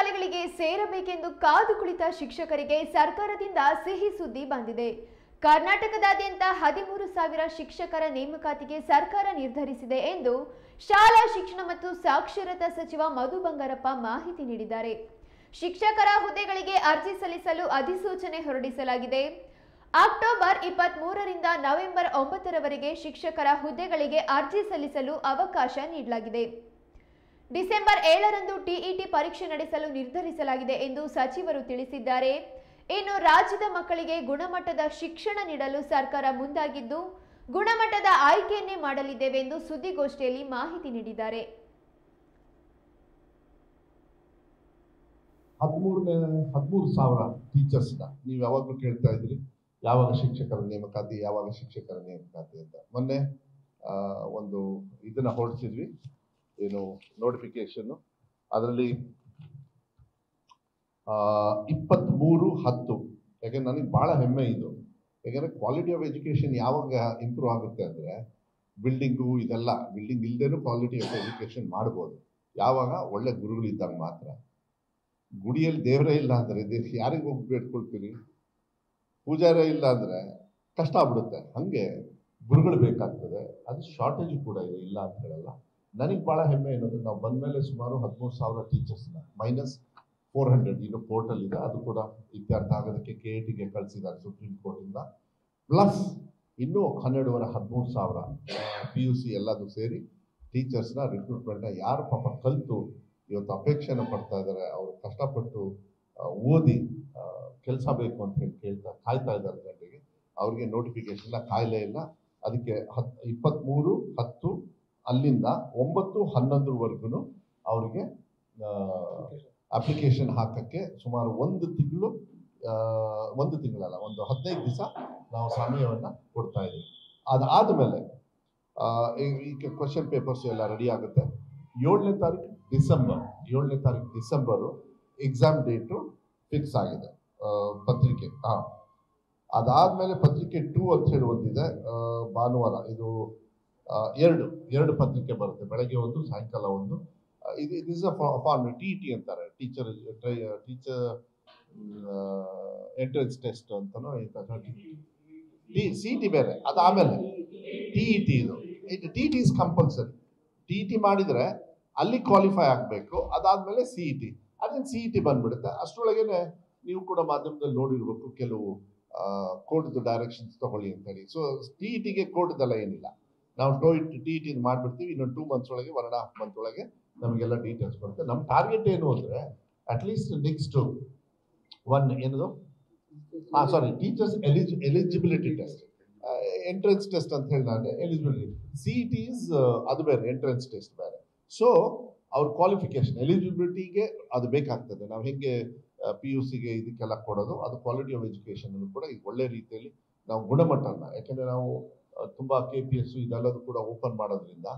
ಶಾಲೆಗಳಿಗೆ ಸೇರಬೇಕೆಂದು ಕಾದು ಕುಳಿತ ಶಿಕ್ಷಕರಿಗೆ ಸರ್ಕಾರದಿಂದ ಸಿಹಿ ಸುದ್ದಿ ಬಂದಿದೆ. ಕರ್ನಾಟಕದಾದ್ಯಂತ 13,000 ಶಿಕ್ಷಕರ ನೇಮಕಾತಿಗೆ ಸರ್ಕಾರ ನಿರ್ಧರಿಸಿದೆ ಎಂದು ಶಾಲಾ ಶಿಕ್ಷಣ ಮತ್ತು ಸಾಕ್ಷರತಾ ಸಚಿವ ಮಧು ಬಂಗಾರಪ್ಪ ಮಾಹಿತಿ ನೀಡಿದ್ದಾರೆ. ಶಿಕ್ಷಕರ ಹುದ್ದೆಗಳಿಗೆ ಅರ್ಜಿ ಸಲ್ಲಿಸಲು ಅಧಿಸೂಚನೆ ಹೊರಡಿಸಲಾಗಿದೆ. ಅಕ್ಟೋಬರ್ 23ರಿಂದ ನವೆಂಬರ್ 9ರವರೆಗೆ ಶಿಕ್ಷಕರ ಹುದ್ದೆಗಳಿಗೆ ಅರ್ಜಿ ಸಲ್ಲಿಸಲು ಅವಕಾಶ ನೀಡಲಾಗಿದೆ. ಡಿಸೆಂಬರ್ 7ರಂದು ಟಿಇಟಿ ಪರೀಕ್ಷೆ ನಡೆಸಲು ನಿರ್ಧರಿಸಲಾಗಿದೆ ಎಂದು ಸಚಿವರು ತಿಳಿಸಿದ್ದಾರೆ. ಇನ್ನು ರಾಜ್ಯದ ಮಕ್ಕಳಿಗೆ ಗುಣಮಟ್ಟದ ಶಿಕ್ಷಣ ನೀಡಲು ಸರ್ಕಾರ ಮುಂದಾಗಿದ್ದು ಗುಣಮಟ್ಟದ ಆಯ್ಕೆಯನ್ನೇ ಮಾಡಲಿದ್ದೇವೆ ಎಂದು ಸುದ್ದಿಗೋಷ್ಠಿಯಲ್ಲಿ ಮಾಹಿತಿ ನೀಡಿದ್ದಾರೆ. 13,000 ಟೀಚರ್ಸ್ನ ನೀವು ಯಾವಾಗಲೂ ಕೇಳ್ತಾ ಇದ್ರಿ, ಯಾವಾಗ ಶಿಕ್ಷಕರ ನೇಮಕಾತಿ ಅಂತ. ಮೊನ್ನೆ ಒಂದು ಇದನ್ನ ಹೊರಡಿಸಿದ್ವಿ, ಏನು ನೋಟಿಫಿಕೇಶನ್. ಅದರಲ್ಲಿ 23/10. ಯಾಕೆಂದ್ರೆ ನನಗೆ ಬಹಳ ಹೆಮ್ಮೆ ಇದು. ಯಾಕೆಂದ್ರೆ ಕ್ವಾಲಿಟಿ ಆಫ್ ಎಜುಕೇಶನ್ ಯಾವಾಗ ಇಂಪ್ರೂವ್ ಆಗುತ್ತೆ ಅಂದರೆ ಬಿಲ್ಡಿಂಗು ಇದೆಲ್ಲ, ಬಿಲ್ಡಿಂಗ್ ಇಲ್ಲದೇನೂ ಕ್ವಾಲಿಟಿ ಆಫ್ ಎಜುಕೇಶನ್ ಮಾಡ್ಬೋದು ಯಾವಾಗ ಒಳ್ಳೆ ಗುರುಗಳಿದ್ದಾಗ ಮಾತ್ರ. ಗುಡಿಯಲ್ಲಿ ದೇವರೇ ಇಲ್ಲ ಅಂದರೆ ಯಾರಿಗೆ ಹೋಗಿ ಬೇಡ್ಕೊಳ್ತೀರಿ? ಪೂಜಾರೇ ಇಲ್ಲ ಅಂದರೆ ಕಷ್ಟ ಆಗ್ಬಿಡುತ್ತೆ. ಹಾಗೆ ಗುರುಗಳು ಬೇಕಾಗ್ತದೆ. ಅದು ಶಾರ್ಟೇಜು ಕೂಡ ಇದೆ, ಇಲ್ಲ ಅಂತ ಹೇಳಲ್ಲ. ನನಗೆ ಭಾಳ ಹೆಮ್ಮೆ ಏನಂದ್ರೆ ನಾವು ಬಂದ ಮೇಲೆ ಸುಮಾರು 13,000 ಟೀಚರ್ಸ್ನ -400 ಇನ್ನು ಪೋರ್ಟಲ್ ಇದೆ, ಅದು ಕೂಡ ಇತ್ಯರ್ಥ ಆಗೋದಕ್ಕೆ KATಗೆ ಕಳಿಸಿದ್ದಾರೆ ಸುಪ್ರೀಂ ಕೋರ್ಟಿಂದ. ಪ್ಲಸ್ ಇನ್ನೂ 13,000 PUC ಎಲ್ಲದು ಸೇರಿ ಟೀಚರ್ಸ್ನ ರಿಕ್ರೂಟ್ಮೆಂಟ್ನ ಯಾರು ಪಾಪ ಕಲಿತು ಇವತ್ತು ಅಪೇಕ್ಷೆನ ಪಡ್ತಾ ಇದ್ದಾರೆ, ಅವರು ಕಷ್ಟಪಟ್ಟು ಓದಿ ಕೆಲಸ ಬೇಕು ಅಂತ ಹೇಳಿ ಕಾಯ್ತಾ ಇದ್ದಾರೆ ಗಂಟೆಗೆ, ಅವ್ರಿಗೆ ನೋಟಿಫಿಕೇಶನ್ನ ಕಾಯಿಲೆ ಇಲ್ಲ. ಅದಕ್ಕೆ 23/10 ಅಲ್ಲಿಂದ 9/11ವರೆಗೂ ಅವರಿಗೆ ಅಪ್ಲಿಕೇಶನ್ ಹಾಕಕ್ಕೆ ಸುಮಾರು ಒಂದು ತಿಂಗಳಲ್ಲ, ಒಂದು 15 ದಿವಸ ನಾವು ಸಮಯವನ್ನು ಕೊಡ್ತಾ ಇದ್ದೀವಿ. ಅದಾದಮೇಲೆ ಈಗ ಕ್ವಶನ್ ಪೇಪರ್ಸ್ ಎಲ್ಲ ರೆಡಿ ಆಗುತ್ತೆ. 7ನೇ ತಾರೀಕು ಡಿಸೆಂಬರು ಎಕ್ಸಾಮ್ ಡೇಟು ಫಿಕ್ಸ್ ಆಗಿದೆ. ಪತ್ರಿಕೆ ಅದಾದಮೇಲೆ ಪತ್ರಿಕೆ 2 ಅಂತ ಹೇಳಿ ಒಂದಿದೆ, ಭಾನುವಾರ. ಇದು ಎರಡು ಪತ್ರಿಕೆ ಬರುತ್ತೆ, ಬೆಳಗ್ಗೆ ಒಂದು ಸಾಯಂಕಾಲ ಒಂದು. ಇದು ಇಸ್ ಅ ಫಾರ್ಮ್ TET ಅಂತಾರೆ, ಟೀಚರ್ ಎಂಟ್ರೆನ್ಸ್ ಟೆಸ್ಟ್ ಅಂತನೋ. CET ಬೇರೆ, ಅದಾದಮೇಲೆ TET. ಇದು TET ಇಸ್ ಕಂಪಲ್ಸರಿ. TET ಮಾಡಿದರೆ ಅಲ್ಲಿ ಕ್ವಾಲಿಫೈ ಆಗಬೇಕು. ಅದಾದಮೇಲೆ CET. ಅದೇನು CET ಬಂದ್ಬಿಡುತ್ತೆ. ಅಷ್ಟರೊಳಗೇನೆ ನೀವು ಕೂಡ ಮಾಧ್ಯಮದಲ್ಲಿ ನೋಡಿರ್ಬೇಕು, ಕೆಲವು ಕೋರ್ಟ್ದು ಡೈರೆಕ್ಷನ್ಸ್ ತಗೊಳ್ಳಿ ಅಂತೇಳಿ. ಸೊ TETಗೆ ಕೋರ್ಟ್ದೆಲ್ಲ ಏನಿಲ್ಲ, ನಾವು TET ಮಾಡಿಬಿಡ್ತೀವಿ. ಇನ್ನೊಂದು 2 ಮಂತ್ಸ್ ಒಳಗೆ, 1.5 ಮಂತ್ ಒಳಗೆ ನಮಗೆಲ್ಲ ಡೀಟೇಲ್ಸ್ ಬರುತ್ತೆ. ನಮ್ಮ ಟಾರ್ಗೆಟ್ ಏನು ಅಂದರೆ ಅಟ್ಲೀಸ್ಟ್ ನೆಕ್ಸ್ಟ್ ಏನದು teachers eligibility test, entrance test ಅಂತ ಹೇಳಿ ನಾನು ಎಲಿಜಿಬಿಲಿಟಿ. CET ಅದು ಬೇರೆ, ಎಂಟ್ರೆನ್ಸ್ ಟೆಸ್ಟ್ ಬೇರೆ. ಸೊ ಅವ್ರ ಕ್ವಾಲಿಫಿಕೇಶನ್ ಎಲಿಜಿಬಿಲಿಟಿಗೆ ಅದು ಬೇಕಾಗ್ತದೆ. ನಾವು ಹೆಂಗೆ PUCಗೆ ಇದಕ್ಕೆಲ್ಲ ಕೊಡೋದು, ಅದು ಕ್ವಾಲಿಟಿ ಆಫ್ ಎಜುಕೇಶನ್ ಕೂಡ ಈಗ ಒಳ್ಳೆ ರೀತಿಯಲ್ಲಿ ನಾವು ಗುಣಮಟ್ಟನ, ಯಾಕೆಂದರೆ ನಾವು ತುಂಬ KPS ಇದೆಲ್ಲದು ಕೂಡ ಓಪನ್ ಮಾಡೋದ್ರಿಂದ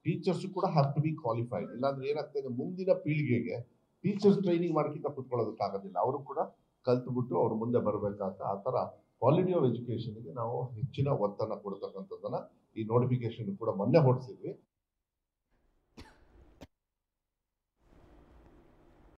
ಟೀಚರ್ಸು ಕೂಡ ಹ್ಯಾವ್ ಟು ಬಿ ಕ್ವಾಲಿಫೈಡ್. ಇಲ್ಲಾಂದ್ರೆ ಏನಾಗ್ತದೆ, ಮುಂದಿನ ಪೀಳಿಗೆಗೆ ಟೀಚರ್ಸ್ ಟ್ರೈನಿಂಗ್ ಮಾಡ್ಕಿಂತ ಕುತ್ಕೊಳ್ಳೋದಕ್ಕಾಗೋದಿಲ್ಲ. ಅವರು ಕೂಡ ಕಲ್ತ್ಬಿಟ್ಟು ಅವ್ರು ಮುಂದೆ ಬರಬೇಕಾಗ್ತದೆ. ಆ ಥರ ಕ್ವಾಲಿಟಿ ಆಫ್ ಎಜುಕೇಷನ್ಗೆ ನಾವು ಹೆಚ್ಚಿನ ಒತ್ತನ್ನು ಕೊಡ್ತಕ್ಕಂಥದ್ದನ್ನು ಈ ನೋಟಿಫಿಕೇಶನ್ ಕೂಡ ಮೊನ್ನೆ ಹೊರಡಿಸಿದ್ವಿ.